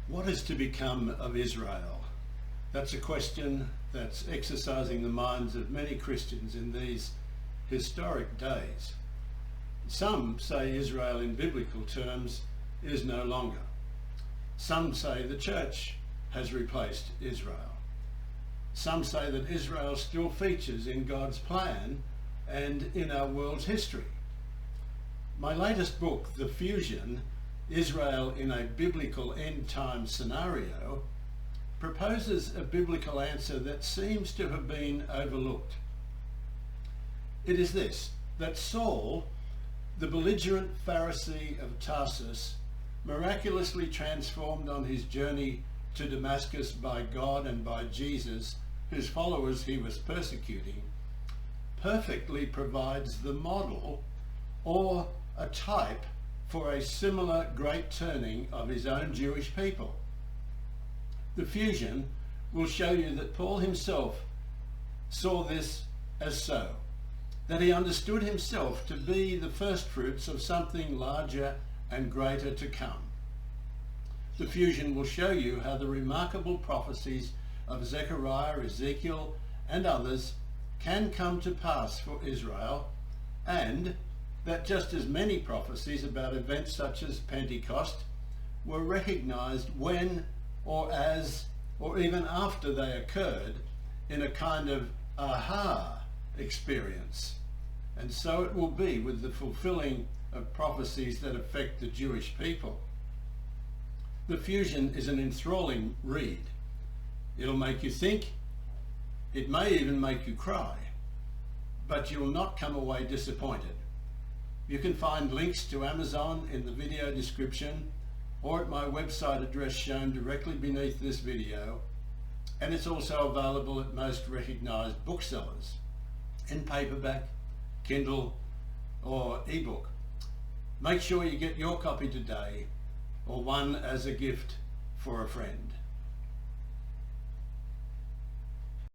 What is to become of Israel? That's a question that's exercising the minds of many Christians in these historic days. Some say Israel in biblical terms is no longer. Some say the church has replaced Israel. Some say that Israel still features in God's plan and in our world's history. My latest book, The Fusion, Israel in a Biblical End Time Scenario, proposes a biblical answer that seems to have been overlooked. It is this, that Saul, the belligerent Pharisee of Tarsus, miraculously transformed on his journey to Damascus by God and by Jesus, whose followers he was persecuting, perfectly provides the model or a type for a similar great turning of his own Jewish people. The Fusion will show you that Paul himself saw this as so, that he understood himself to be the first fruits of something larger and greater to come. The Fusion will show you how the remarkable prophecies of Zechariah, Ezekiel, and others can come to pass for Israel, and that just as many prophecies about events such as Pentecost were recognized when or as or even after they occurred in a kind of aha experience. And so it will be with the fulfilling of prophecies that affect the Jewish people. The Fusion is an enthralling read. It'll make you think, it may even make you cry, but you will not come away disappointed. You can find links to Amazon in the video description or at my website address shown directly beneath this video, and it's also available at most recognized booksellers in paperback, Kindle or ebook. Make sure you get your copy today or one as a gift for a friend.